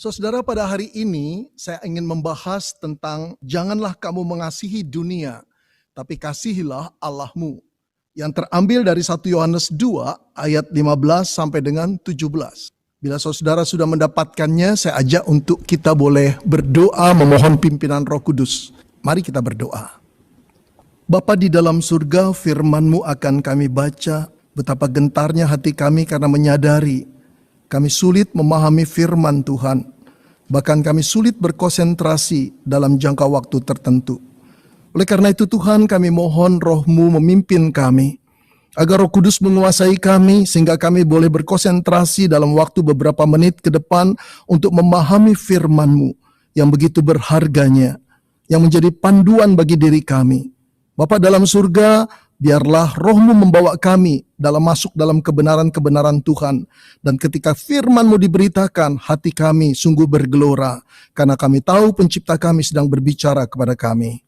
Saudara, pada hari ini saya ingin membahas tentang janganlah kamu mengasihi dunia, tapi kasihilah Allahmu. Yang terambil dari 1 Yohanes 2 ayat 15 sampai dengan 17. Bila saudara sudah mendapatkannya, saya ajak untuk kita boleh berdoa memohon pimpinan Roh Kudus. Mari kita berdoa. Bapa di dalam surga, firman-Mu akan kami baca. Betapa gentarnya hati kami karena menyadari kami sulit memahami firman Tuhan. Bahkan kami sulit berkonsentrasi dalam jangka waktu tertentu. Oleh karena itu Tuhan, kami mohon Roh-Mu memimpin kami. Agar Roh Kudus menguasai kami sehingga kami boleh berkonsentrasi dalam waktu beberapa menit ke depan untuk memahami firman-Mu yang begitu berharganya, yang menjadi panduan bagi diri kami. Bapa dalam surga, biarlah Roh-Mu membawa kami masuk dalam kebenaran-kebenaran Tuhan. Dan ketika firman-Mu diberitakan, hati kami sungguh bergelora. Karena kami tahu pencipta kami sedang berbicara kepada kami.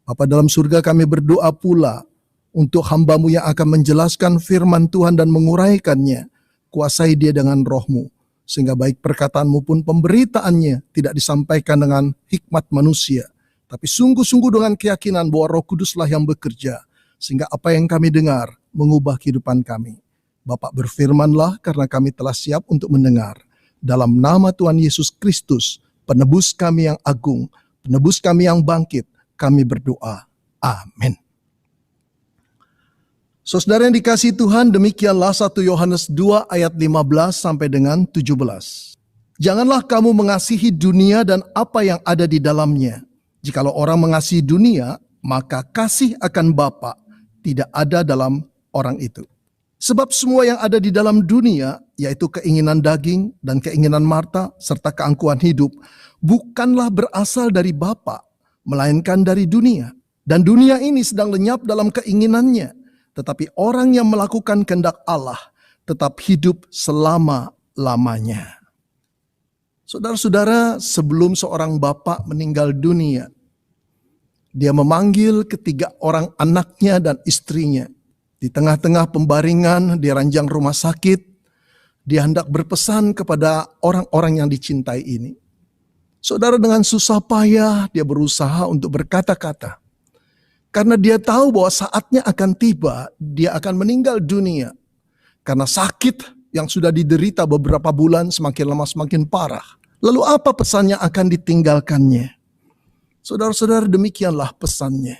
Bapa dalam surga, kami berdoa pula untuk hamba-Mu yang akan menjelaskan firman Tuhan dan menguraikannya. Kuasai dia dengan Roh-Mu. Sehingga baik perkataan-Mu pun pemberitaannya tidak disampaikan dengan hikmat manusia. Tapi sungguh-sungguh dengan keyakinan bahwa Roh Kuduslah yang bekerja. Sehingga apa yang kami dengar mengubah kehidupan kami. Bapak berfirmanlah karena kami telah siap untuk mendengar. Dalam nama Tuhan Yesus Kristus, penebus kami yang agung, penebus kami yang bangkit, kami berdoa. Amin. Saudara yang dikasihi Tuhan, demikianlah 1 Yohanes 2 ayat 15 sampai dengan 17. Janganlah kamu mengasihi dunia dan apa yang ada di dalamnya. Jikalau orang mengasihi dunia, maka kasih akan Bapa tidak ada dalam orang itu. Sebab semua yang ada di dalam dunia, yaitu keinginan daging dan keinginan marta, serta keangkuhan hidup, bukanlah berasal dari Bapa, melainkan dari dunia. Dan dunia ini sedang lenyap dalam keinginannya. Tetapi orang yang melakukan kehendak Allah tetap hidup selama-lamanya. Saudara-saudara, sebelum seorang bapa meninggal dunia, dia memanggil ketiga orang anaknya dan istrinya. Di tengah-tengah pembaringan di ranjang rumah sakit, dia hendak berpesan kepada orang-orang yang dicintai ini. Saudara, dengan susah payah dia berusaha untuk berkata-kata. Karena dia tahu bahwa saatnya akan tiba, dia akan meninggal dunia. Karena sakit yang sudah diderita beberapa bulan semakin lama semakin parah. Lalu apa pesan yang akan ditinggalkannya? Saudara-saudara, demikianlah pesannya.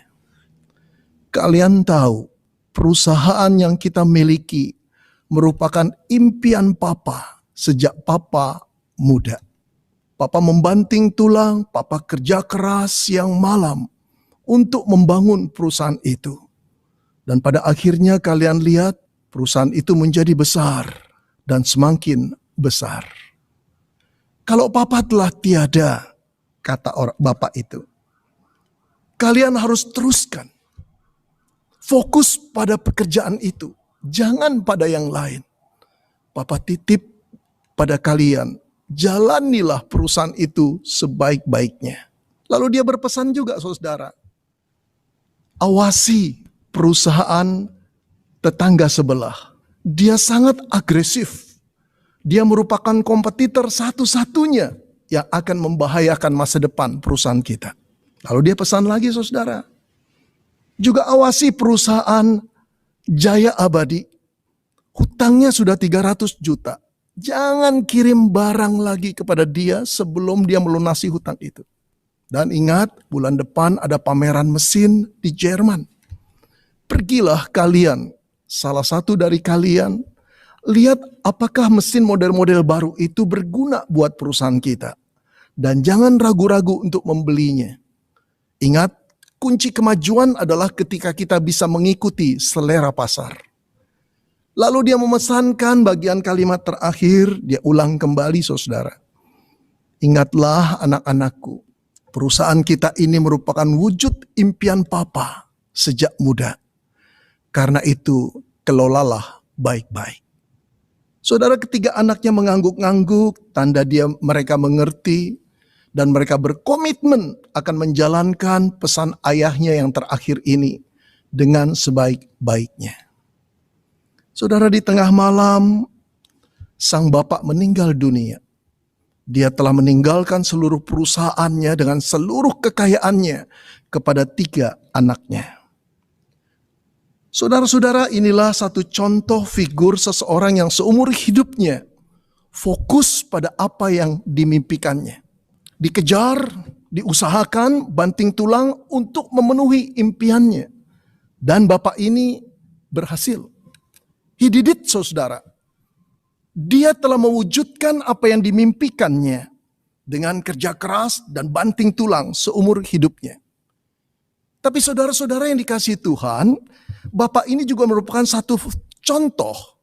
Kalian tahu, perusahaan yang kita miliki merupakan impian Papa sejak Papa muda. Papa membanting tulang, Papa kerja keras siang malam untuk membangun perusahaan itu. Dan pada akhirnya kalian lihat perusahaan itu menjadi besar dan semakin besar. Kalau Papa telah tiada, kata Bapak itu, kalian harus teruskan. Fokus pada pekerjaan itu. Jangan pada yang lain. Papa titip pada kalian. Jalanilah perusahaan itu sebaik-baiknya. Lalu dia berpesan juga, saudara. Awasi perusahaan tetangga sebelah. Dia sangat agresif. Dia merupakan kompetitor satu-satunya yang akan membahayakan masa depan perusahaan kita. Lalu dia pesan lagi, saudara. Juga awasi perusahaan Jaya Abadi. Hutangnya sudah 300 juta. Jangan kirim barang lagi kepada dia sebelum dia melunasi hutang itu. Dan ingat, bulan depan ada pameran mesin di Jerman. Pergilah kalian, salah satu dari kalian, lihat apakah mesin model-model baru itu berguna buat perusahaan kita. Dan jangan ragu-ragu untuk membelinya. Ingat, kunci kemajuan adalah ketika kita bisa mengikuti selera pasar. Lalu dia memesankan bagian kalimat terakhir, dia ulang kembali, saudara. Ingatlah anak-anakku, perusahaan kita ini merupakan wujud impian Papa sejak muda. Karena itu, kelolalah baik-baik. Saudara, ketiga anaknya mengangguk-angguk, tanda mereka mengerti, dan mereka berkomitmen akan menjalankan pesan ayahnya yang terakhir ini dengan sebaik-baiknya. Saudara, di tengah malam, sang bapak meninggal dunia. Dia telah meninggalkan seluruh perusahaannya dengan seluruh kekayaannya kepada 3 anaknya. Saudara-saudara, inilah satu contoh figur seseorang yang seumur hidupnya fokus pada apa yang dimimpikannya. Dikejar, diusahakan, banting tulang untuk memenuhi impiannya. Dan bapak ini berhasil. He did it, saudara. Dia telah mewujudkan apa yang dimimpikannya dengan kerja keras dan banting tulang seumur hidupnya. Tapi saudara-saudara yang dikasihi Tuhan, bapak ini juga merupakan satu contoh.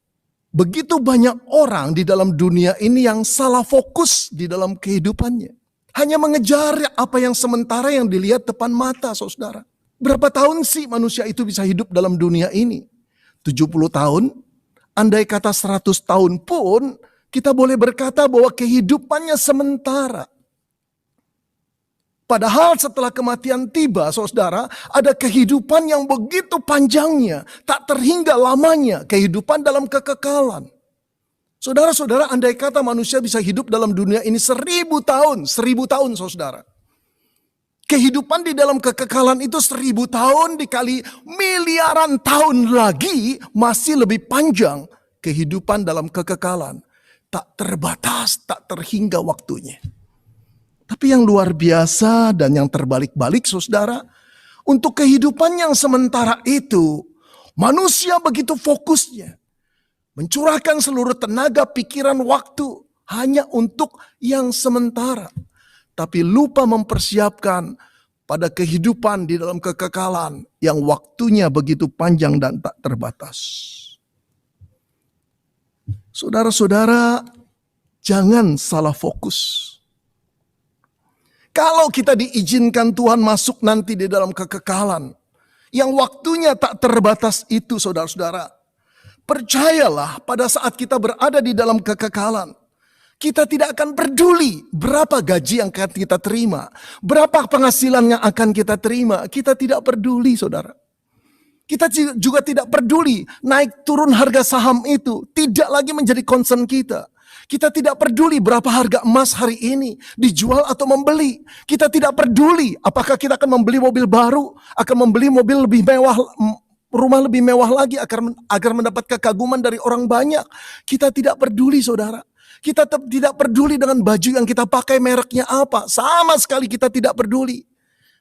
Begitu banyak orang di dalam dunia ini yang salah fokus di dalam kehidupannya. Hanya mengejar apa yang sementara yang dilihat depan mata, saudara. Berapa tahun sih manusia itu bisa hidup dalam dunia ini? 70 tahun? Andai kata 100 tahun pun, kita boleh berkata bahwa kehidupannya sementara. Padahal setelah kematian tiba, saudara, ada kehidupan yang begitu panjangnya, tak terhingga lamanya, kehidupan dalam kekekalan. Saudara-saudara, andai kata manusia bisa hidup dalam dunia ini 1000 tahun, 1000 tahun, saudara. Kehidupan di dalam kekekalan itu 1000 tahun dikali miliaran tahun lagi masih lebih panjang kehidupan dalam kekekalan. Tak terbatas, tak terhingga waktunya. Tapi yang luar biasa dan yang terbalik-balik, saudara, untuk kehidupan yang sementara itu, manusia begitu fokusnya mencurahkan seluruh tenaga, pikiran, waktu hanya untuk yang sementara. Tapi lupa mempersiapkan pada kehidupan di dalam kekekalan yang waktunya begitu panjang dan tak terbatas. Saudara-saudara, jangan salah fokus. Kalau kita diizinkan Tuhan masuk nanti di dalam kekekalan yang waktunya tak terbatas itu, saudara-saudara, percayalah pada saat kita berada di dalam kekekalan, kita tidak akan peduli berapa gaji yang akan kita terima, berapa penghasilan yang akan kita terima. Kita tidak peduli, saudara. Kita juga tidak peduli naik turun harga saham itu, tidak lagi menjadi concern kita. Kita tidak peduli berapa harga emas hari ini, dijual atau membeli. Kita tidak peduli apakah kita akan membeli mobil baru, akan membeli mobil lebih mewah, rumah lebih mewah lagi agar mendapat kekaguman dari orang banyak. Kita tidak peduli, saudara. Kita tidak peduli dengan baju yang kita pakai mereknya apa. Sama sekali kita tidak peduli.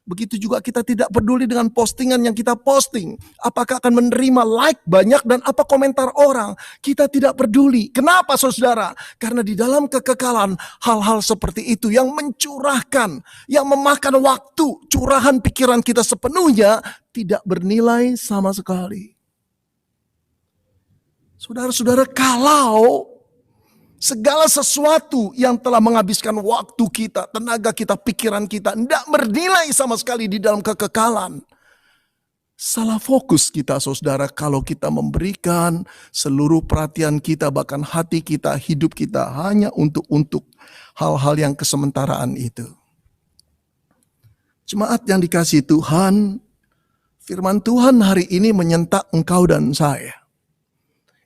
Begitu juga kita tidak peduli dengan postingan yang kita posting. Apakah akan menerima like banyak dan apa komentar orang. Kita tidak peduli. Kenapa, saudara? Karena di dalam kekekalan hal-hal seperti itu yang mencurahkan, yang memakan waktu, curahan pikiran kita sepenuhnya tidak bernilai sama sekali. Saudara-saudara, kalau segala sesuatu yang telah menghabiskan waktu kita, tenaga kita, pikiran kita, tidak bernilai sama sekali di dalam kekekalan. Salah fokus kita, saudara, kalau kita memberikan seluruh perhatian kita, bahkan hati kita, hidup kita hanya untuk hal-hal yang kesementaraan itu. Jemaat yang dikasihi Tuhan, firman Tuhan hari ini menyentak engkau dan saya.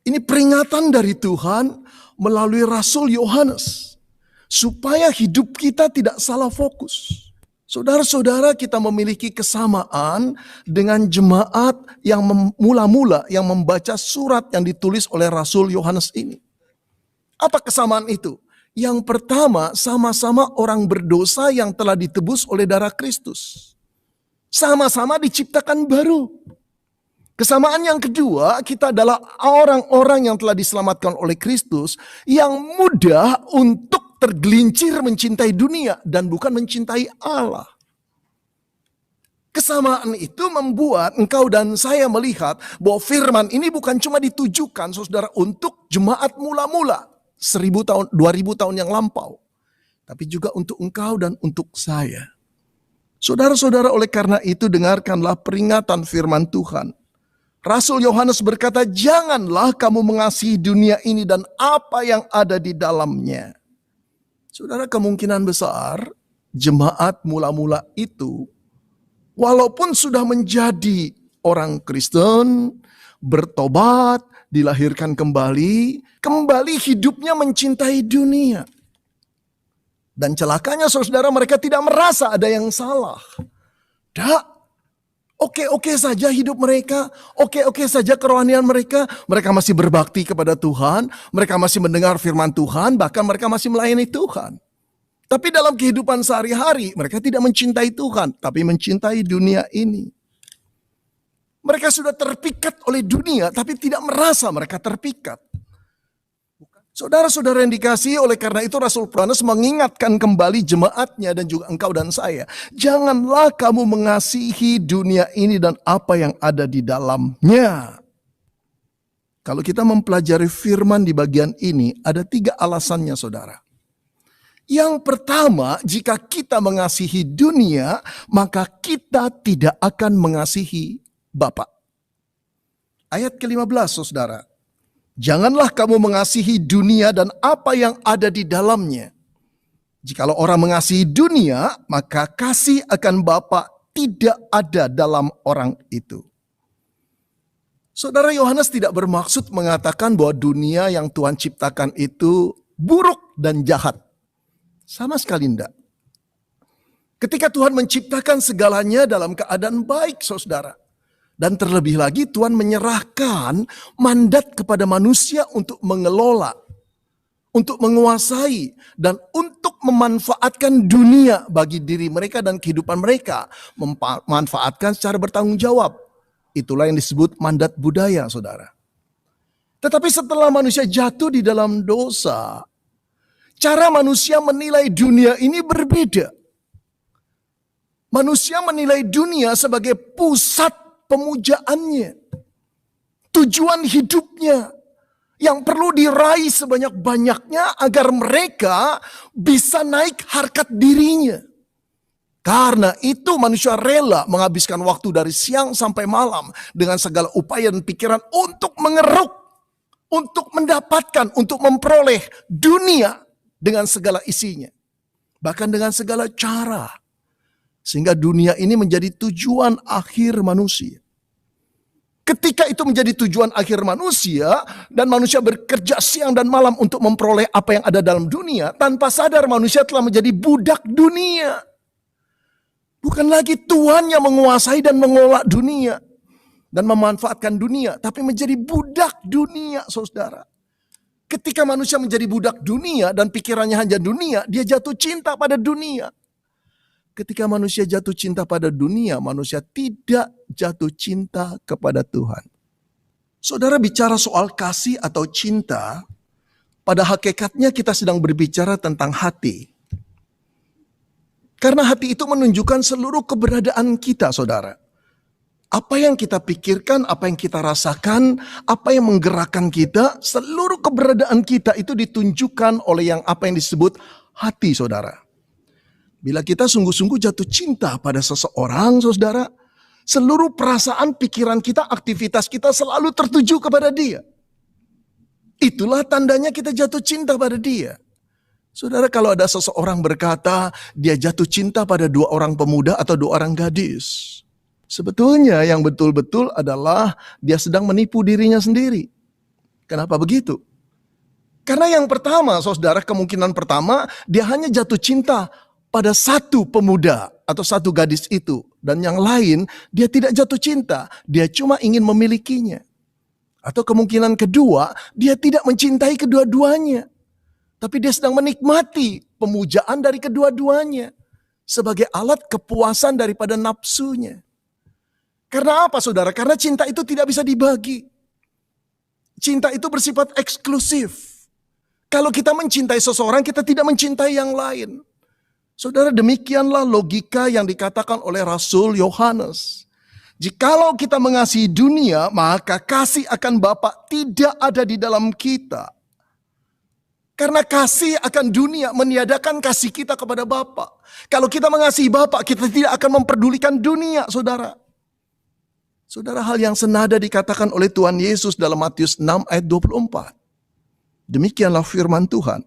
Ini peringatan dari Tuhan melalui Rasul Yohanes, supaya hidup kita tidak salah fokus. Saudara-saudara, kita memiliki kesamaan dengan jemaat yang mula-mula yang membaca surat yang ditulis oleh Rasul Yohanes ini. Apa kesamaan itu? Yang pertama, sama-sama orang berdosa yang telah ditebus oleh darah Kristus. Sama-sama diciptakan baru. Kesamaan yang kedua, kita adalah orang-orang yang telah diselamatkan oleh Kristus yang mudah untuk tergelincir mencintai dunia dan bukan mencintai Allah. Kesamaan itu membuat engkau dan saya melihat bahwa firman ini bukan cuma ditujukan, saudara, untuk jemaat mula-mula 1000 tahun, 2000 tahun yang lampau, tapi juga untuk engkau dan untuk saya. Saudara-saudara, oleh karena itu dengarkanlah peringatan firman Tuhan. Rasul Yohanes berkata, janganlah kamu mengasihi dunia ini dan apa yang ada di dalamnya. Saudara, kemungkinan besar jemaat mula-mula itu, walaupun sudah menjadi orang Kristen, bertobat, dilahirkan kembali hidupnya mencintai dunia. Dan celakanya saudara, mereka tidak merasa ada yang salah. Oke-oke saja hidup mereka, oke-oke saja kerohanian mereka. Mereka masih berbakti kepada Tuhan, mereka masih mendengar firman Tuhan, bahkan mereka masih melayani Tuhan. Tapi dalam kehidupan sehari-hari, mereka tidak mencintai Tuhan, tapi mencintai dunia ini. Mereka sudah terpikat oleh dunia, tapi tidak merasa mereka terpikat. Saudara-saudara yang dikasihi, oleh karena itu Rasul Paulus mengingatkan kembali jemaatnya dan juga engkau dan saya. Janganlah kamu mengasihi dunia ini dan apa yang ada di dalamnya. Kalau kita mempelajari firman di bagian ini, ada 3 alasannya saudara. Yang pertama, jika kita mengasihi dunia, maka kita tidak akan mengasihi Bapa. Ayat ke-15 saudara. Janganlah kamu mengasihi dunia dan apa yang ada di dalamnya. Jikalau orang mengasihi dunia, maka kasih akan Bapa tidak ada dalam orang itu. Saudara, Yohanes tidak bermaksud mengatakan bahwa dunia yang Tuhan ciptakan itu buruk dan jahat. Sama sekali tidak. Ketika Tuhan menciptakan segalanya dalam keadaan baik, saudara. Dan terlebih lagi Tuhan menyerahkan mandat kepada manusia untuk mengelola, untuk menguasai, dan untuk memanfaatkan dunia bagi diri mereka dan kehidupan mereka. Memanfaatkan secara bertanggung jawab. Itulah yang disebut mandat budaya, saudara. Tetapi setelah manusia jatuh di dalam dosa, cara manusia menilai dunia ini berbeda. Manusia menilai dunia sebagai pusat pemujaannya, tujuan hidupnya yang perlu diraih sebanyak-banyaknya agar mereka bisa naik harkat dirinya. Karena itu manusia rela menghabiskan waktu dari siang sampai malam dengan segala upaya dan pikiran untuk mengeruk, untuk mendapatkan, untuk memperoleh dunia dengan segala isinya. Bahkan dengan segala cara. Sehingga dunia ini menjadi tujuan akhir manusia. Ketika itu menjadi tujuan akhir manusia, dan manusia bekerja siang dan malam untuk memperoleh apa yang ada dalam dunia, tanpa sadar manusia telah menjadi budak dunia. Bukan lagi Tuhan yang menguasai dan mengelola dunia, dan memanfaatkan dunia, tapi menjadi budak dunia, saudara. Ketika manusia menjadi budak dunia, dan pikirannya hanya dunia, dia jatuh cinta pada dunia. Ketika manusia jatuh cinta pada dunia, manusia tidak jatuh cinta kepada Tuhan. Saudara, bicara soal kasih atau cinta, pada hakikatnya kita sedang berbicara tentang hati. Karena hati itu menunjukkan seluruh keberadaan kita, saudara. Apa yang kita pikirkan, apa yang kita rasakan, apa yang menggerakkan kita, seluruh keberadaan kita itu ditunjukkan oleh apa yang disebut hati, saudara. Bila kita sungguh-sungguh jatuh cinta pada seseorang, saudara, seluruh perasaan, pikiran kita, aktivitas kita selalu tertuju kepada dia. Itulah tandanya kita jatuh cinta pada dia. Saudara, kalau ada seseorang berkata dia jatuh cinta pada 2 orang pemuda atau 2 orang gadis, sebetulnya yang betul-betul adalah dia sedang menipu dirinya sendiri. Kenapa begitu? Karena yang pertama, saudara, kemungkinan pertama dia hanya jatuh cinta pada 1 pemuda atau 1 gadis itu. Dan yang lain dia tidak jatuh cinta. Dia cuma ingin memilikinya. Atau kemungkinan kedua, dia tidak mencintai kedua-duanya. Tapi dia sedang menikmati pemujaan dari kedua-duanya. Sebagai alat kepuasan daripada nafsunya. Karena apa, saudara? Karena cinta itu tidak bisa dibagi. Cinta itu bersifat eksklusif. Kalau kita mencintai seseorang, kita tidak mencintai yang lain. Saudara, demikianlah logika yang dikatakan oleh Rasul Yohanes. Jikalau kita mengasihi dunia, maka kasih akan Bapa tidak ada di dalam kita. Karena kasih akan dunia meniadakan kasih kita kepada Bapa. Kalau kita mengasihi Bapa, kita tidak akan memperdulikan dunia, saudara. Saudara, hal yang senada dikatakan oleh Tuhan Yesus dalam Matius 6 ayat 24. Demikianlah firman Tuhan.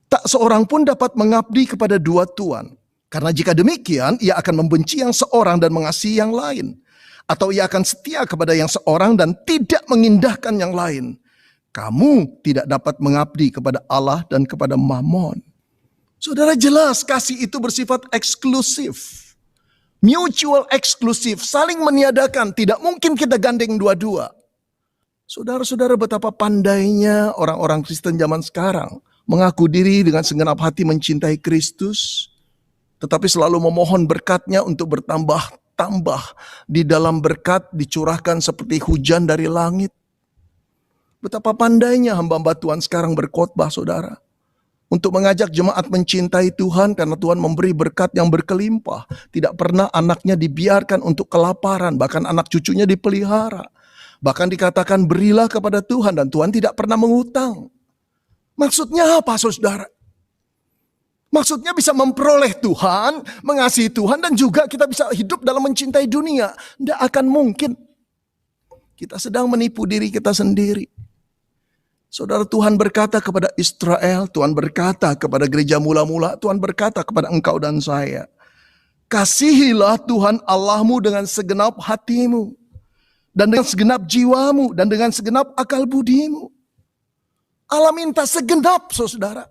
Tak seorang pun dapat mengabdi kepada 2 tuan. Karena jika demikian, ia akan membenci yang seorang dan mengasihi yang lain. Atau ia akan setia kepada yang seorang dan tidak mengindahkan yang lain. Kamu tidak dapat mengabdi kepada Allah dan kepada Mammon. Saudara, jelas kasih itu bersifat eksklusif. Mutual eksklusif, saling meniadakan. Tidak mungkin kita gandeng dua-dua. Saudara-saudara, betapa pandainya orang-orang Kristen zaman sekarang. Mengaku diri dengan segenap hati mencintai Kristus. Tetapi selalu memohon berkat-Nya untuk bertambah-tambah. Di dalam berkat dicurahkan seperti hujan dari langit. Betapa pandainya hamba-hamba Tuhan sekarang berkhotbah, saudara. Untuk mengajak jemaat mencintai Tuhan karena Tuhan memberi berkat yang berkelimpah. Tidak pernah anaknya dibiarkan untuk kelaparan, bahkan anak cucunya dipelihara. Bahkan dikatakan berilah kepada Tuhan dan Tuhan tidak pernah mengutang. Maksudnya apa, saudara? Maksudnya bisa memperoleh Tuhan, mengasihi Tuhan, dan juga kita bisa hidup dalam mencintai dunia. Tidak akan mungkin. Kita sedang menipu diri kita sendiri. Saudara, Tuhan berkata kepada Israel, Tuhan berkata kepada gereja mula-mula, Tuhan berkata kepada engkau dan saya, kasihilah Tuhan Allahmu dengan segenap hatimu, dan dengan segenap jiwamu, dan dengan segenap akal budimu. Allah minta segenap, saudara.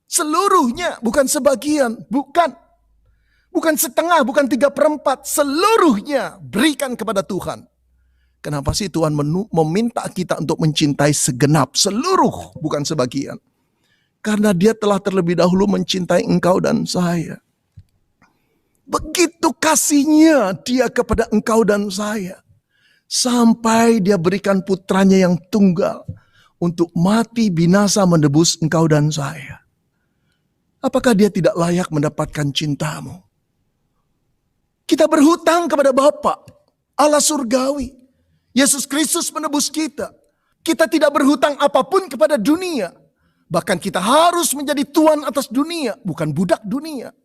Seluruhnya, bukan sebagian, bukan setengah, bukan 3/4, seluruhnya berikan kepada Tuhan. Kenapa sih Tuhan meminta kita untuk mencintai segenap, seluruh, bukan sebagian? Karena Dia telah terlebih dahulu mencintai engkau dan saya. Begitu kasihnya Dia kepada engkau dan saya. Sampai Dia berikan putranya yang tunggal untuk mati binasa menebus engkau dan saya. Apakah Dia tidak layak mendapatkan cintamu? Kita berhutang kepada Bapa, Allah surgawi. Yesus Kristus menebus kita. Kita tidak berhutang apapun kepada dunia. Bahkan kita harus menjadi tuan atas dunia, bukan budak dunia.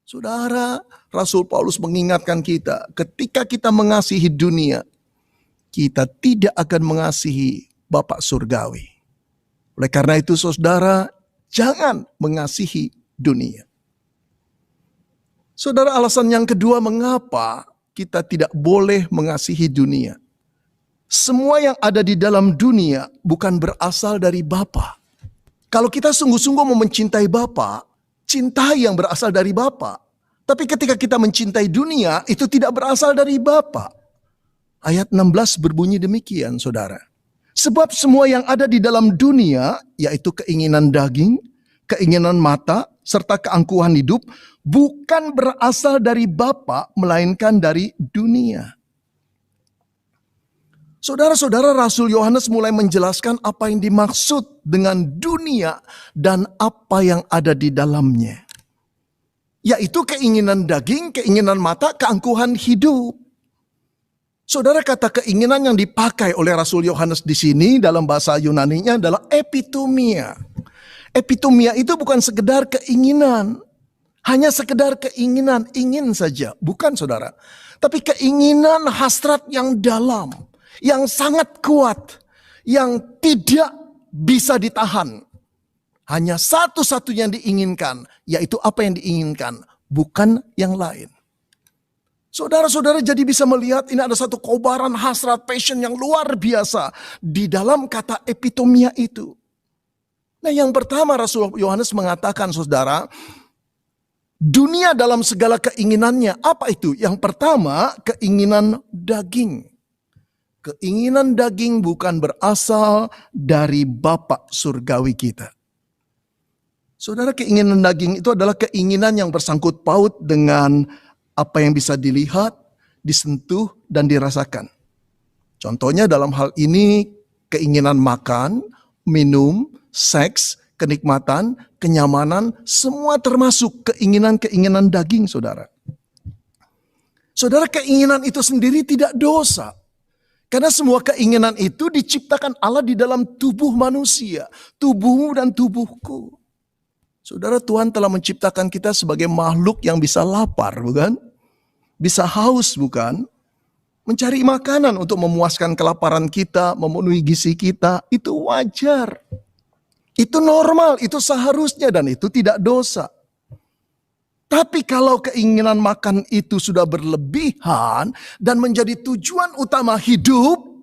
Saudara, Rasul Paulus mengingatkan kita, ketika kita mengasihi dunia, kita tidak akan mengasihi Bapa surgawi. Oleh karena itu, saudara, jangan mengasihi dunia. Saudara, alasan yang kedua mengapa kita tidak boleh mengasihi dunia. Semua yang ada di dalam dunia bukan berasal dari Bapa. Kalau kita sungguh-sungguh mau mencintai Bapa, cintai yang berasal dari Bapa. Tapi ketika kita mencintai dunia, itu tidak berasal dari Bapa. Ayat 16 berbunyi demikian, saudara. Sebab semua yang ada di dalam dunia, yaitu keinginan daging, keinginan mata, serta keangkuhan hidup, bukan berasal dari Bapa, melainkan dari dunia. Saudara-saudara, Rasul Yohanes mulai menjelaskan apa yang dimaksud dengan dunia dan apa yang ada di dalamnya. Yaitu keinginan daging, keinginan mata, keangkuhan hidup. Saudara, kata keinginan yang dipakai oleh Rasul Yohanes di sini dalam bahasa Yunaninya adalah epitomia. Epitomia itu bukan sekedar keinginan. Hanya sekedar keinginan, ingin saja. Bukan, saudara. Tapi keinginan hasrat yang dalam. Yang sangat kuat, yang tidak bisa ditahan. Hanya satu-satunya yang diinginkan, yaitu apa yang diinginkan, bukan yang lain. Saudara-saudara jadi bisa melihat ini ada satu kobaran hasrat, passion yang luar biasa di dalam kata epitomia itu. Nah, yang pertama Rasul Yohanes mengatakan, saudara, dunia dalam segala keinginannya, apa itu? Yang pertama, keinginan daging. Keinginan daging bukan berasal dari Bapa surgawi kita. Saudara, keinginan daging itu adalah keinginan yang bersangkut paut dengan apa yang bisa dilihat, disentuh, dan dirasakan. Contohnya dalam hal ini keinginan makan, minum, seks, kenikmatan, kenyamanan, semua termasuk keinginan-keinginan daging, saudara. Saudara, keinginan itu sendiri tidak dosa. Karena semua keinginan itu diciptakan Allah di dalam tubuh manusia. Tubuhmu dan tubuhku. Saudara, Tuhan telah menciptakan kita sebagai makhluk yang bisa lapar, bukan? Bisa haus, bukan? Mencari makanan untuk memuaskan kelaparan kita, memenuhi gizi kita, itu wajar. Itu normal, itu seharusnya, dan itu tidak dosa. Tapi kalau keinginan makan itu sudah berlebihan dan menjadi tujuan utama hidup,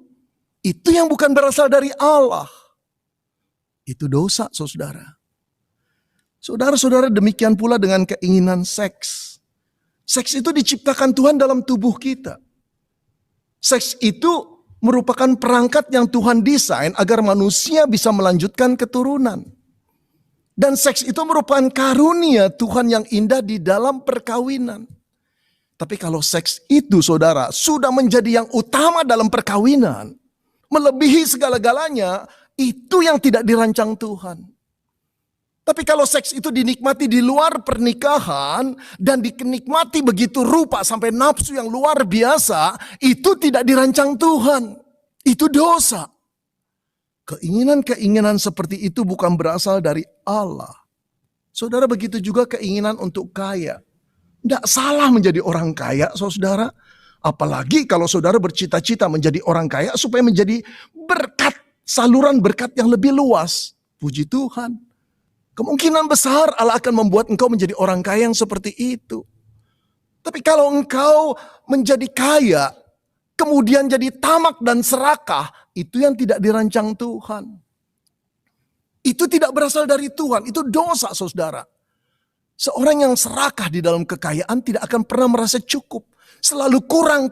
itu yang bukan berasal dari Allah. Itu dosa, saudara. Saudara-saudara, demikian pula dengan keinginan seks. Seks itu diciptakan Tuhan dalam tubuh kita. Seks itu merupakan perangkat yang Tuhan desain agar manusia bisa melanjutkan keturunan. Dan seks itu merupakan karunia Tuhan yang indah di dalam perkawinan. Tapi kalau seks itu, saudara, sudah menjadi yang utama dalam perkawinan, melebihi segala-galanya, itu yang tidak dirancang Tuhan. Tapi kalau seks itu dinikmati di luar pernikahan dan dinikmati begitu rupa sampai nafsu yang luar biasa, itu tidak dirancang Tuhan. Itu dosa. Keinginan-keinginan seperti itu bukan berasal dari Allah. Saudara, begitu juga keinginan untuk kaya. Tidak salah menjadi orang kaya, saudara. Apalagi kalau saudara bercita-cita menjadi orang kaya supaya menjadi berkat, saluran berkat yang lebih luas. Puji Tuhan. Kemungkinan besar Allah akan membuat engkau menjadi orang kaya yang seperti itu. Tapi kalau engkau menjadi kaya, kemudian jadi tamak dan serakah, itu yang tidak dirancang Tuhan. Itu tidak berasal dari Tuhan, itu dosa, saudara. Seorang yang serakah di dalam kekayaan tidak akan pernah merasa cukup. Selalu kurang.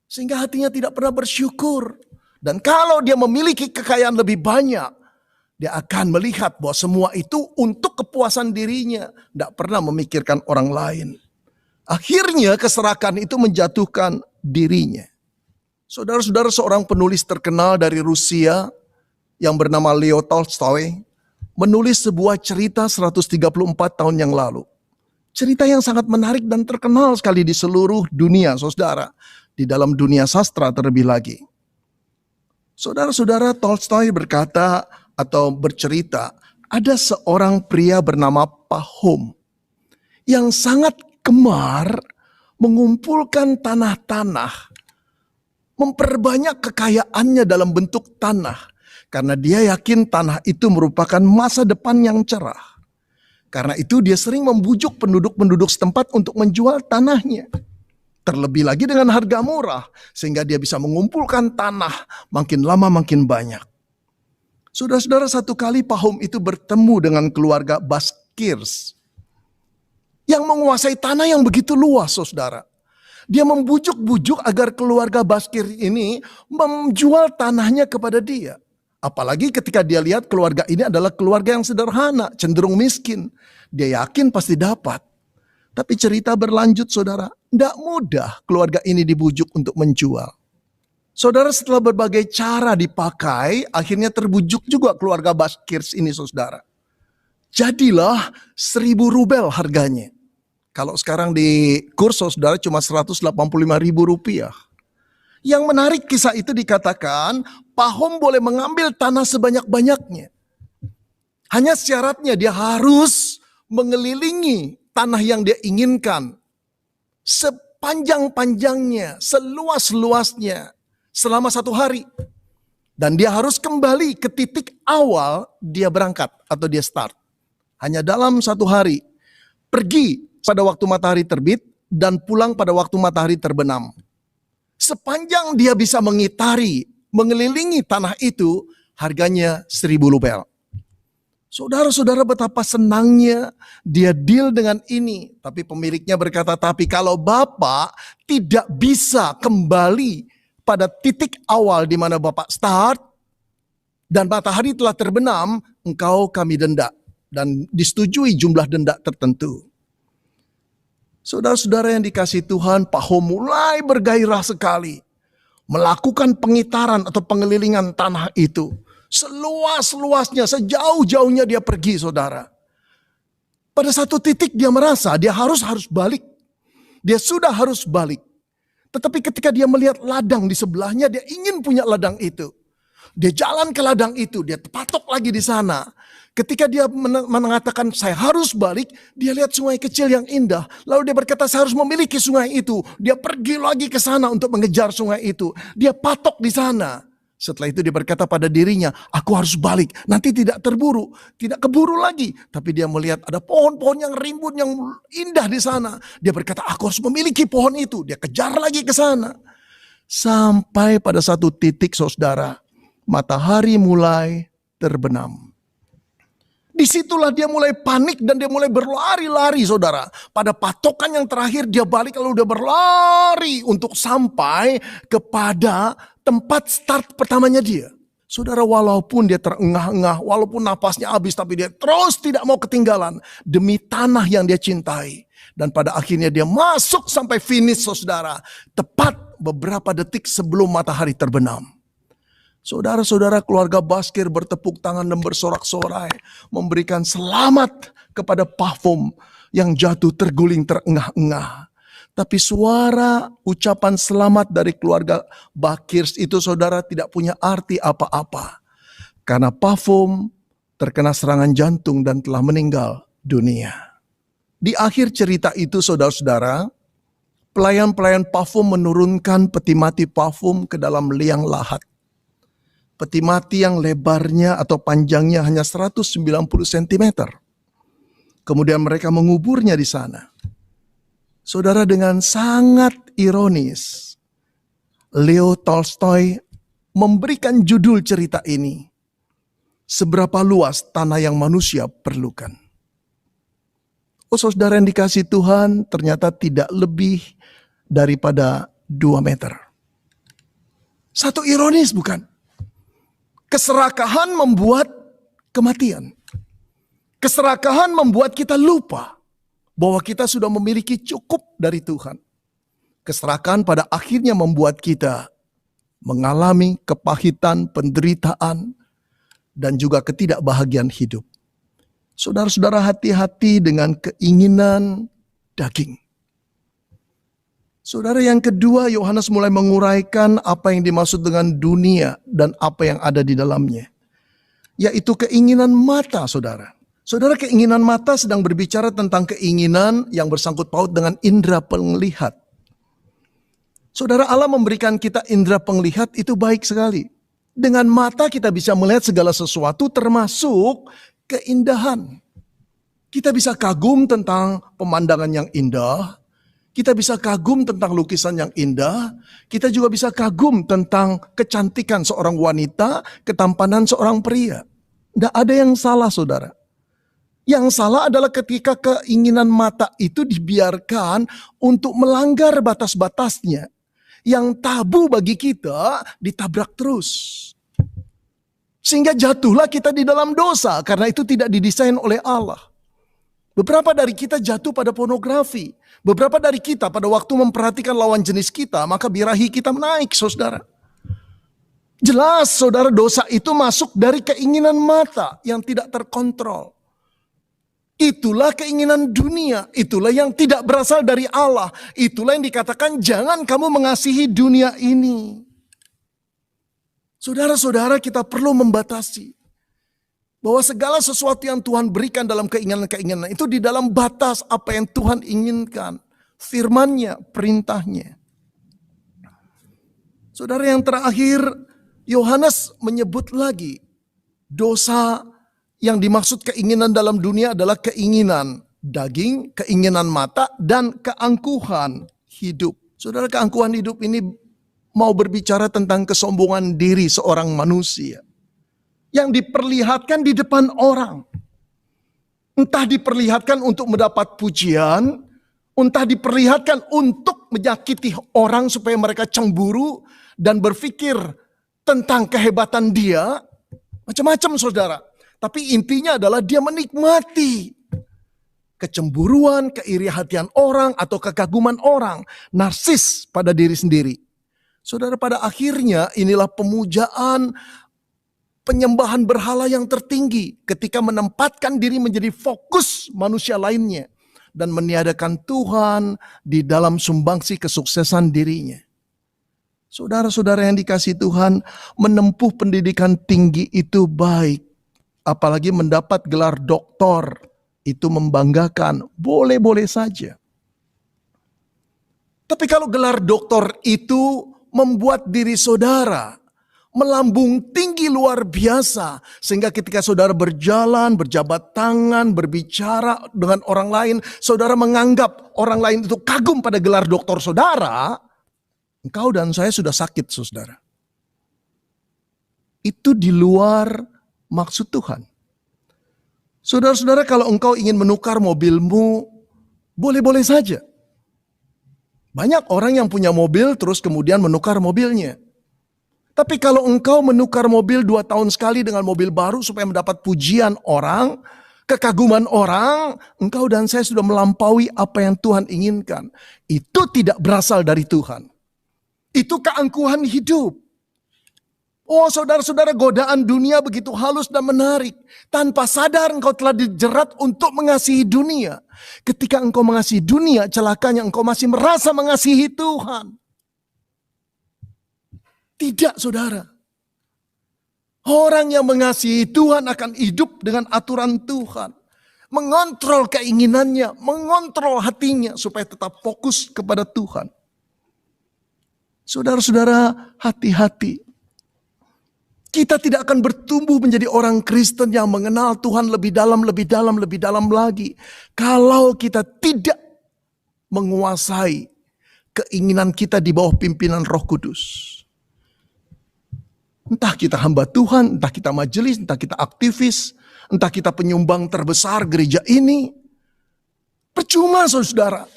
Sehingga hatinya tidak pernah bersyukur. Dan kalau dia memiliki kekayaan lebih banyak, dia akan melihat bahwa semua itu untuk kepuasan dirinya. Tidak pernah memikirkan orang lain. Akhirnya keserakahan itu menjatuhkan dirinya. Saudara-saudara, seorang penulis terkenal dari Rusia yang bernama Leo Tolstoy menulis sebuah cerita 134 tahun yang lalu. Cerita yang sangat menarik dan terkenal sekali di seluruh dunia, saudara. Di dalam dunia sastra terlebih lagi. Saudara-saudara, Tolstoy berkata atau bercerita, ada seorang pria bernama Pahom yang sangat gemar mengumpulkan tanah-tanah, memperbanyak kekayaannya dalam bentuk tanah, karena dia yakin tanah itu merupakan masa depan yang cerah. Karena itu dia sering membujuk penduduk-penduduk setempat untuk menjual tanahnya. Terlebih lagi dengan harga murah, sehingga dia bisa mengumpulkan tanah makin lama makin banyak. Saudara-saudara, satu kali Pahom itu bertemu dengan keluarga Baskirs yang menguasai tanah yang begitu luas, saudara. Dia membujuk-bujuk agar keluarga Baskir ini menjual tanahnya kepada dia. Apalagi ketika dia lihat keluarga ini adalah keluarga yang sederhana, cenderung miskin. Dia yakin pasti dapat. Tapi cerita berlanjut, saudara. Tidak mudah keluarga ini dibujuk untuk menjual. Saudara, setelah berbagai cara dipakai, akhirnya terbujuk juga keluarga Baskirs ini, saudara. Jadilah 1.000 rubel harganya. Kalau sekarang di kurs, saudara, cuma 185.000 rupiah. Yang menarik kisah itu dikatakan, Pahom boleh mengambil tanah sebanyak-banyaknya. Hanya syaratnya dia harus mengelilingi tanah yang dia inginkan. Sepanjang-panjangnya, seluas-luasnya. Selama 1 hari. Dan dia harus kembali ke titik awal dia berangkat atau dia start. Hanya dalam 1 hari. Pergi pada waktu matahari terbit dan pulang pada waktu matahari terbenam. Sepanjang dia bisa mengitari, mengelilingi tanah itu, harganya 1.000 rubel. Saudara-saudara, betapa senangnya dia deal dengan ini. Tapi pemiliknya berkata, tapi kalau Bapak tidak bisa kembali pada titik awal di mana Bapak start dan matahari telah terbenam, engkau kami denda. Dan disetujui jumlah denda tertentu. Saudara-saudara yang dikasihi Tuhan, Pahom mulai bergairah sekali melakukan pengitaran atau pengelilingan tanah itu. Seluas-luasnya, sejauh-jauhnya dia pergi, saudara. Pada satu titik dia merasa dia harus balik. Dia sudah harus balik. Tetapi ketika dia melihat ladang di sebelahnya, dia ingin punya ladang itu. Dia jalan ke ladang itu, dia patok lagi di sana. Ketika dia mengatakan saya harus balik, dia lihat sungai kecil yang indah. Lalu dia berkata saya harus memiliki sungai itu. Dia pergi lagi ke sana untuk mengejar sungai itu. Dia patok di sana. Setelah itu dia berkata pada dirinya, aku harus balik. Nanti tidak terburu, tidak keburu lagi. Tapi dia melihat ada pohon-pohon yang rimbun, yang indah di sana. Dia berkata, aku harus memiliki pohon itu. Dia kejar lagi ke sana. Sampai pada satu titik, saudara, matahari mulai terbenam. Disitulah dia mulai panik dan dia mulai berlari-lari, saudara. Pada patokan yang terakhir dia balik lalu dia berlari untuk sampai kepada tempat start pertamanya dia. Saudara, walaupun dia terengah-engah, walaupun napasnya habis, tapi dia terus tidak mau ketinggalan demi tanah yang dia cintai. Dan pada akhirnya dia masuk sampai finish, saudara. Tepat beberapa detik sebelum matahari terbenam. Saudara-saudara, keluarga Baskir bertepuk tangan dan bersorak-sorai, memberikan selamat kepada Pahfum yang jatuh terguling terengah-engah. Tapi suara ucapan selamat dari keluarga Bakirs itu, saudara, tidak punya arti apa-apa. Karena Pahfum terkena serangan jantung dan telah meninggal dunia. Di akhir cerita itu, saudara-saudara, pelayan-pelayan Pahfum menurunkan peti mati Pahfum ke dalam liang lahat. Peti mati yang lebarnya atau panjangnya hanya 190 cm. Kemudian mereka menguburnya di sana. Saudara, dengan sangat ironis, Leo Tolstoy memberikan judul cerita ini, "Seberapa luas tanah yang manusia perlukan." Oh saudara yang dikasihi Tuhan, ternyata tidak lebih daripada 2 meter. Satu ironis bukan? Keserakahan membuat kematian. Keserakahan membuat kita lupa bahwa kita sudah memiliki cukup dari Tuhan. Keserakahan pada akhirnya membuat kita mengalami kepahitan, penderitaan, dan juga ketidakbahagiaan hidup. Saudara-saudara, hati-hati dengan keinginan daging. Saudara, yang kedua, Yohanes mulai menguraikan apa yang dimaksud dengan dunia dan apa yang ada di dalamnya. Yaitu keinginan mata, saudara. Saudara, keinginan mata sedang berbicara tentang keinginan yang bersangkut paut dengan indera penglihat. Saudara, Allah memberikan kita indera penglihat itu baik sekali. Dengan mata kita bisa melihat segala sesuatu termasuk keindahan. Kita bisa kagum tentang pemandangan yang indah. Kita bisa kagum tentang lukisan yang indah. Kita juga bisa kagum tentang kecantikan seorang wanita, ketampanan seorang pria. Tidak ada yang salah, saudara. Yang salah adalah ketika keinginan mata itu dibiarkan untuk melanggar batas-batasnya. Yang tabu bagi kita ditabrak terus. Sehingga jatuhlah kita di dalam dosa karena itu tidak didesain oleh Allah. Beberapa dari kita jatuh pada pornografi. Beberapa dari kita pada waktu memperhatikan lawan jenis kita, maka birahi kita menaik, saudara. Jelas, saudara, dosa itu masuk dari keinginan mata yang tidak terkontrol. Itulah keinginan dunia, itulah yang tidak berasal dari Allah. Itulah yang dikatakan jangan kamu mengasihi dunia ini. Saudara-saudara, kita perlu membatasi. Bahwa segala sesuatu yang Tuhan berikan dalam keinginan-keinginan itu di dalam batas apa yang Tuhan inginkan. Firman-Nya, perintahnya. Saudara, yang terakhir, Yohanes menyebut lagi dosa yang dimaksud keinginan dalam dunia adalah keinginan daging, keinginan mata, dan keangkuhan hidup. Saudara, keangkuhan hidup ini mau berbicara tentang kesombongan diri seorang manusia. Yang diperlihatkan di depan orang. Entah diperlihatkan untuk mendapat pujian, entah diperlihatkan untuk menyakiti orang supaya mereka cemburu dan berpikir tentang kehebatan dia. Macam-macam, saudara. Tapi intinya adalah dia menikmati kecemburuan, keirihatian orang atau kekaguman orang. Narsis pada diri sendiri. Saudara, pada akhirnya inilah pemujaan, penyembahan berhala yang tertinggi ketika menempatkan diri menjadi fokus manusia lainnya dan meniadakan Tuhan di dalam sumbangsi kesuksesan dirinya. Saudara-saudara yang dikasihi Tuhan, menempuh pendidikan tinggi itu baik, apalagi mendapat gelar doktor itu membanggakan, boleh-boleh saja. Tapi kalau gelar doktor itu membuat diri saudara melambung tinggi luar biasa. Sehingga ketika saudara berjalan, berjabat tangan, berbicara dengan orang lain, saudara menganggap orang lain itu kagum pada gelar doktor saudara. Engkau dan saya sudah sakit, saudara. Itu di luar maksud Tuhan. Saudara-saudara, kalau engkau ingin menukar mobilmu, boleh-boleh saja. Banyak orang yang punya mobil terus kemudian menukar mobilnya. Tapi kalau engkau menukar mobil 2 tahun sekali dengan mobil baru supaya mendapat pujian orang, kekaguman orang, engkau dan saya sudah melampaui apa yang Tuhan inginkan. Itu tidak berasal dari Tuhan. Itu keangkuhan hidup. Oh saudara-saudara, godaan dunia begitu halus dan menarik. Tanpa sadar engkau telah dijerat untuk mengasihi dunia. Ketika engkau mengasihi dunia, celakanya engkau masih merasa mengasihi Tuhan. Tidak saudara. Orang yang mengasihi Tuhan akan hidup dengan aturan Tuhan. Mengontrol keinginannya, mengontrol hatinya supaya tetap fokus kepada Tuhan. Saudara-saudara, hati-hati. Kita tidak akan bertumbuh menjadi orang Kristen yang mengenal Tuhan lebih dalam, lebih dalam, lebih dalam lagi. Kalau kita tidak menguasai keinginan kita di bawah pimpinan Roh Kudus. Entah kita hamba Tuhan, entah kita majelis, entah kita aktivis, entah kita penyumbang terbesar gereja ini. Percuma saudara.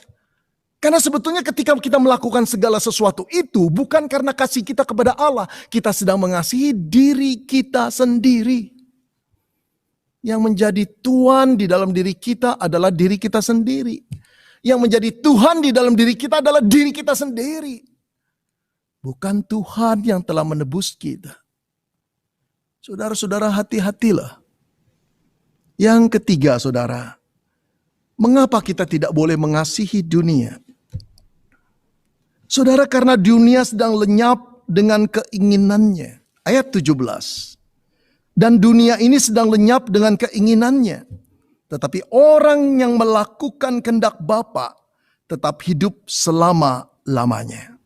Karena sebetulnya ketika kita melakukan segala sesuatu itu bukan karena kasih kita kepada Allah. Kita sedang mengasihi diri kita sendiri. Yang menjadi Tuhan di dalam diri kita adalah diri kita sendiri. Yang menjadi Tuhan di dalam diri kita adalah diri kita sendiri. Bukan Tuhan yang telah menebus kita. Saudara-saudara, hati-hatilah. Yang ketiga saudara. Mengapa kita tidak boleh mengasihi dunia? Saudara, karena dunia sedang lenyap dengan keinginannya. Ayat 17. Dan dunia ini sedang lenyap dengan keinginannya. Tetapi orang yang melakukan kehendak Bapa tetap hidup selama-lamanya.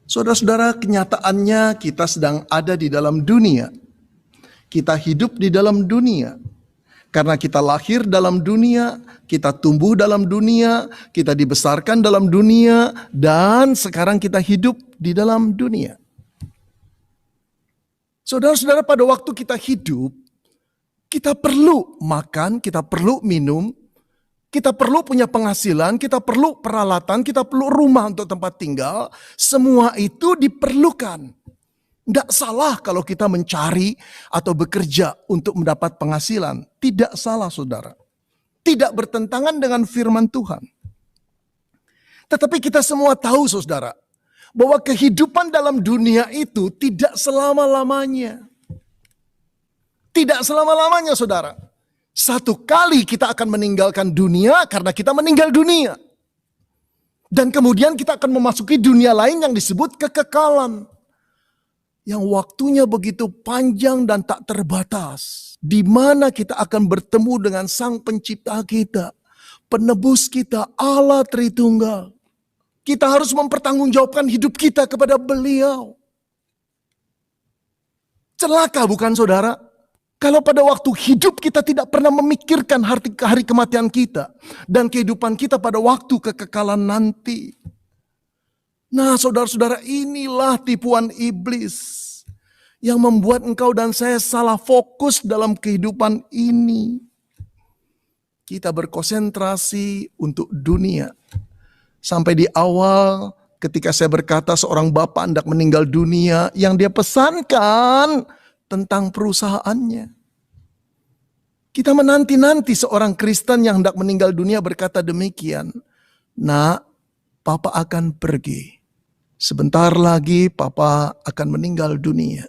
Saudara-saudara, kenyataannya kita sedang ada di dalam dunia. Kita hidup di dalam dunia. Karena kita lahir dalam dunia, kita tumbuh dalam dunia, kita dibesarkan dalam dunia, dan sekarang kita hidup di dalam dunia. Saudara-saudara, pada waktu kita hidup, kita perlu makan, kita perlu minum, kita perlu punya penghasilan, kita perlu peralatan, kita perlu rumah untuk tempat tinggal. Semua itu diperlukan. Tidak salah kalau kita mencari atau bekerja untuk mendapat penghasilan. Tidak salah saudara. Tidak bertentangan dengan firman Tuhan. Tetapi kita semua tahu saudara. Bahwa kehidupan dalam dunia itu tidak selama-lamanya. Tidak selama-lamanya saudara. Satu kali kita akan meninggalkan dunia karena kita meninggal dunia. Dan kemudian kita akan memasuki dunia lain yang disebut kekekalan. Yang waktunya begitu panjang dan tak terbatas. Di mana kita akan bertemu dengan Sang Pencipta kita. Penebus kita, Allah Tritunggal. Kita harus mempertanggungjawabkan hidup kita kepada Beliau. Celaka bukan saudara? Kalau pada waktu hidup kita tidak pernah memikirkan hari kematian kita. Dan kehidupan kita pada waktu kekekalan nanti. Nah saudara-saudara, inilah tipuan iblis yang membuat engkau dan saya salah fokus dalam kehidupan ini. Kita berkonsentrasi untuk dunia. Sampai di awal ketika saya berkata seorang bapak hendak meninggal dunia, yang dia pesankan tentang perusahaannya. Kita menanti-nanti seorang Kristen yang hendak meninggal dunia berkata demikian. Nak, Papa akan pergi. Sebentar lagi Papa akan meninggal dunia.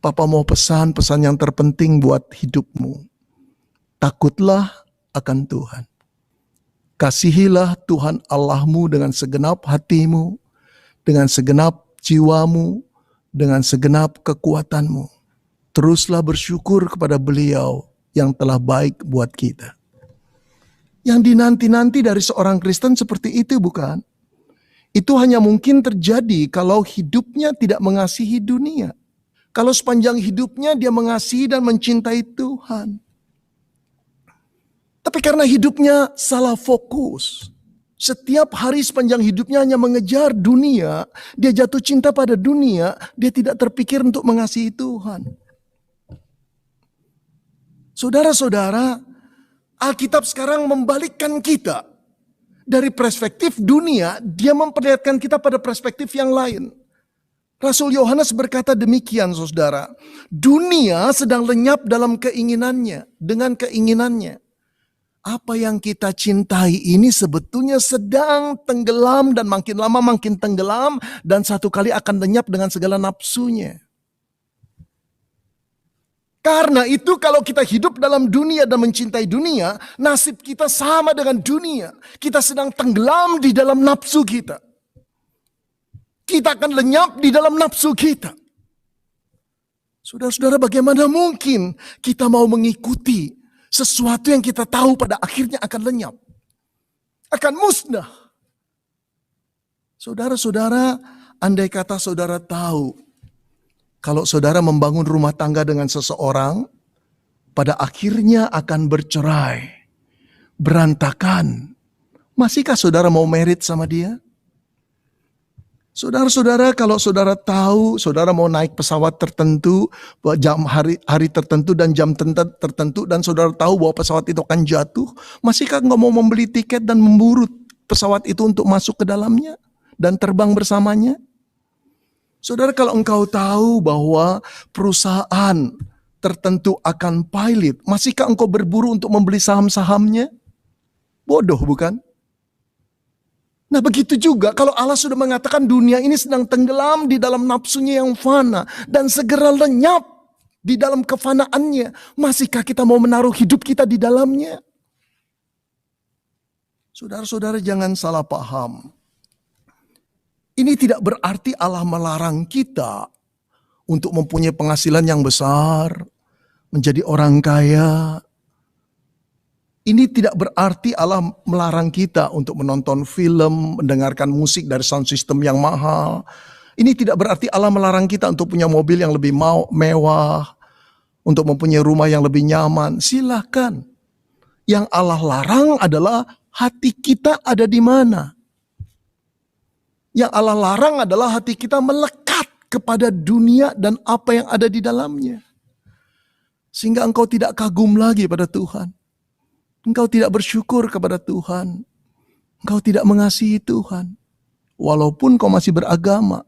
Papa mau pesan-pesan yang terpenting buat hidupmu. Takutlah akan Tuhan. Kasihilah Tuhan Allahmu dengan segenap hatimu, dengan segenap jiwamu, dengan segenap kekuatanmu. Teruslah bersyukur kepada Beliau yang telah baik buat kita. Yang dinanti-nanti dari seorang Kristen seperti itu bukan? Itu hanya mungkin terjadi kalau hidupnya tidak mengasihi dunia. Kalau sepanjang hidupnya dia mengasihi dan mencintai Tuhan. Tapi karena hidupnya salah fokus. Setiap hari sepanjang hidupnya hanya mengejar dunia. Dia jatuh cinta pada dunia. Dia tidak terpikir untuk mengasihi Tuhan. Saudara-saudara, Alkitab sekarang membalikkan kita. Dari perspektif dunia, dia memperlihatkan kita pada perspektif yang lain. Rasul Yohanes berkata demikian, saudara. Dunia sedang lenyap dalam keinginannya, dengan keinginannya. Apa yang kita cintai ini sebetulnya sedang tenggelam dan makin lama makin tenggelam dan satu kali akan lenyap dengan segala nafsunya. Karena itu kalau kita hidup dalam dunia dan mencintai dunia, nasib kita sama dengan dunia. Kita sedang tenggelam di dalam nafsu kita. Kita akan lenyap di dalam nafsu kita. Saudara-saudara, bagaimana mungkin kita mau mengikuti sesuatu yang kita tahu pada akhirnya akan lenyap, akan musnah. Saudara-saudara, andai kata saudara tahu, kalau saudara membangun rumah tangga dengan seseorang, pada akhirnya akan bercerai, berantakan. Masihkah saudara mau married sama dia? Saudara-saudara, kalau saudara tahu, saudara mau naik pesawat tertentu, jam hari tertentu dan jam tertentu, dan saudara tahu bahwa pesawat itu akan jatuh, masihkah nggak mau membeli tiket dan memburu pesawat itu untuk masuk ke dalamnya dan terbang bersamanya? Saudara, kalau engkau tahu bahwa perusahaan tertentu akan pilot, masihkah engkau berburu untuk membeli saham-sahamnya? Bodoh, bukan? Nah, begitu juga kalau Allah sudah mengatakan dunia ini sedang tenggelam di dalam nafsunya yang fana dan segera lenyap di dalam kefanaannya, masihkah kita mau menaruh hidup kita di dalamnya? Saudara-saudara, jangan salah paham. Ini tidak berarti Allah melarang kita untuk mempunyai penghasilan yang besar, menjadi orang kaya. Ini tidak berarti Allah melarang kita untuk menonton film, mendengarkan musik dari sound system yang mahal. Ini tidak berarti Allah melarang kita untuk punya mobil yang lebih mewah, untuk mempunyai rumah yang lebih nyaman. Silakan. Yang Allah larang adalah hati kita ada di mana. Yang Allah larang adalah hati kita melekat kepada dunia dan apa yang ada di dalamnya. Sehingga engkau tidak kagum lagi pada Tuhan. Engkau tidak bersyukur kepada Tuhan. Engkau tidak mengasihi Tuhan. Walaupun kau masih beragama.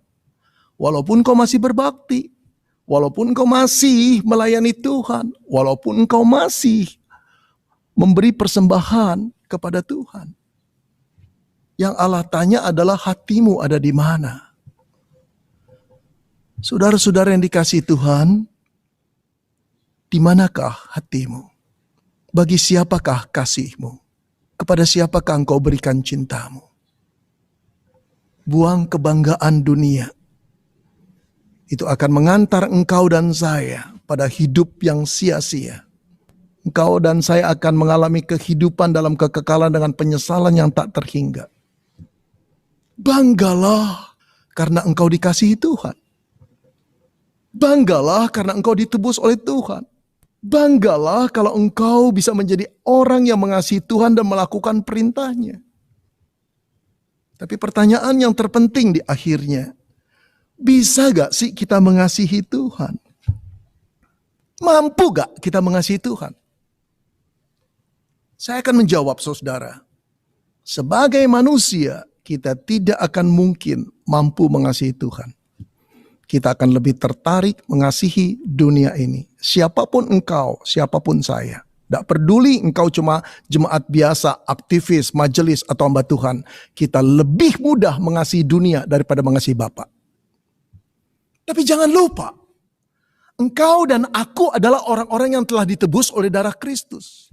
Walaupun kau masih berbakti. Walaupun kau masih melayani Tuhan. Walaupun kau masih memberi persembahan kepada Tuhan. Yang Allah tanya adalah hatimu ada di mana. Saudara-saudara yang dikasihi Tuhan, di manakah hatimu? Bagi siapakah kasihmu? Kepada siapakah engkau berikan cintamu? Buang kebanggaan dunia. Itu akan mengantar engkau dan saya pada hidup yang sia-sia. Engkau dan saya akan mengalami kehidupan dalam kekekalan dengan penyesalan yang tak terhingga. Banggalah karena engkau dikasihi Tuhan. Banggalah karena engkau ditebus oleh Tuhan. Banggalah kalau engkau bisa menjadi orang yang mengasihi Tuhan dan melakukan perintahnya. Tapi pertanyaan yang terpenting di akhirnya, bisa gak sih kita mengasihi Tuhan? Mampu gak kita mengasihi Tuhan? Saya akan menjawab, saudara. Sebagai manusia, kita tidak akan mungkin mampu mengasihi Tuhan. Kita akan lebih tertarik mengasihi dunia ini. Siapapun engkau, siapapun saya. Tidak peduli engkau cuma jemaat biasa, aktivis, majelis, atau hamba Tuhan. Kita lebih mudah mengasihi dunia daripada mengasihi Bapa. Tapi jangan lupa, engkau dan aku adalah orang-orang yang telah ditebus oleh darah Kristus.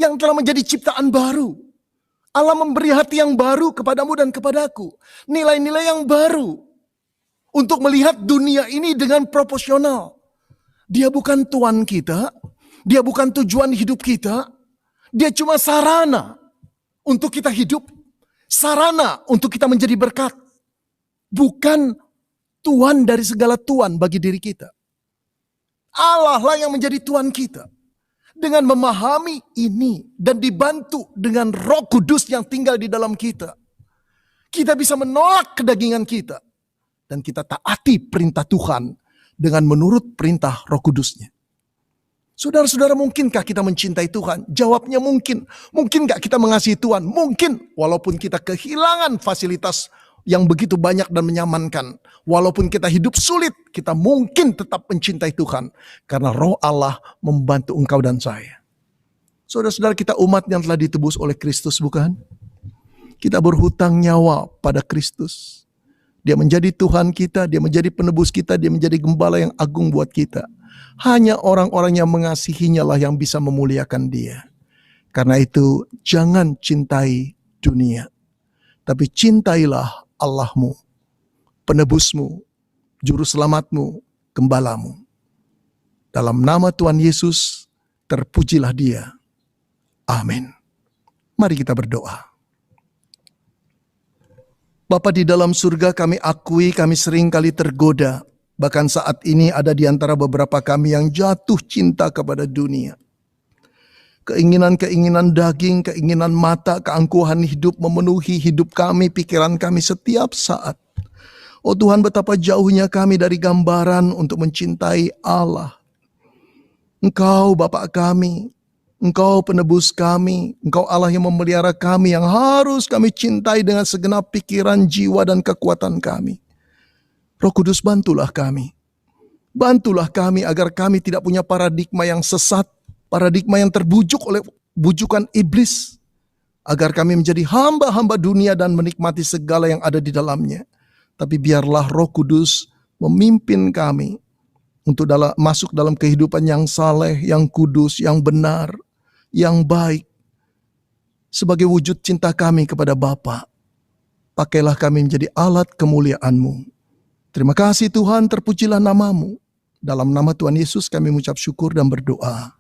Yang telah menjadi ciptaan baru. Allah memberi hati yang baru kepadamu dan kepadaku. Nilai-nilai yang baru. Untuk melihat dunia ini dengan proporsional. Dia bukan tuan kita. Dia bukan tujuan hidup kita. Dia cuma sarana untuk kita hidup. Sarana untuk kita menjadi berkat. Bukan tuan dari segala tuan bagi diri kita. Allah lah yang menjadi tuan kita. Dengan memahami ini dan dibantu dengan Roh Kudus yang tinggal di dalam kita. Kita bisa menolak kedagingan kita. Dan kita taati perintah Tuhan dengan menurut perintah Roh Kudusnya. Saudara-saudara, mungkinkah kita mencintai Tuhan? Jawabnya mungkin. Mungkin gak kita mengasihi Tuhan? Mungkin. Walaupun kita kehilangan fasilitas yang begitu banyak dan menyamankan. Walaupun kita hidup sulit, kita mungkin tetap mencintai Tuhan. Karena Roh Allah membantu engkau dan saya. Saudara-saudara, kita umat yang telah ditebus oleh Kristus, bukan? Kita berhutang nyawa pada Kristus. Dia menjadi Tuhan kita, dia menjadi penebus kita, dia menjadi gembala yang agung buat kita. Hanya orang-orang yang mengasihinya lah yang bisa memuliakan dia. Karena itu jangan cintai dunia. Tapi cintailah Allahmu, penebusmu, juru selamatmu, gembalamu. Dalam nama Tuhan Yesus, terpujilah dia. Amin. Mari kita berdoa. Bapa di dalam surga, kami akui kami sering kali tergoda. Bahkan saat ini ada di antara beberapa kami yang jatuh cinta kepada dunia. Keinginan-keinginan daging, keinginan mata, keangkuhan hidup memenuhi hidup kami, pikiran kami setiap saat. Oh Tuhan, betapa jauhnya kami dari gambaran untuk mencintai Allah. Engkau Bapa kami, Engkau penebus kami, Engkau Allah yang memelihara kami, yang harus kami cintai dengan segenap pikiran, jiwa, dan kekuatan kami. Roh Kudus, bantulah kami. Bantulah kami agar kami tidak punya paradigma yang sesat, paradigma yang terbujuk oleh bujukan iblis, agar kami menjadi hamba-hamba dunia dan menikmati segala yang ada di dalamnya. Tapi biarlah Roh Kudus memimpin kami untuk masuk dalam kehidupan yang saleh, yang kudus, yang benar, yang baik. Sebagai wujud cinta kami kepada Bapa, pakailah kami menjadi alat kemuliaan-Mu. Terima kasih Tuhan, terpujilah nama-Mu. Dalam nama Tuhan Yesus kami mengucap syukur dan berdoa.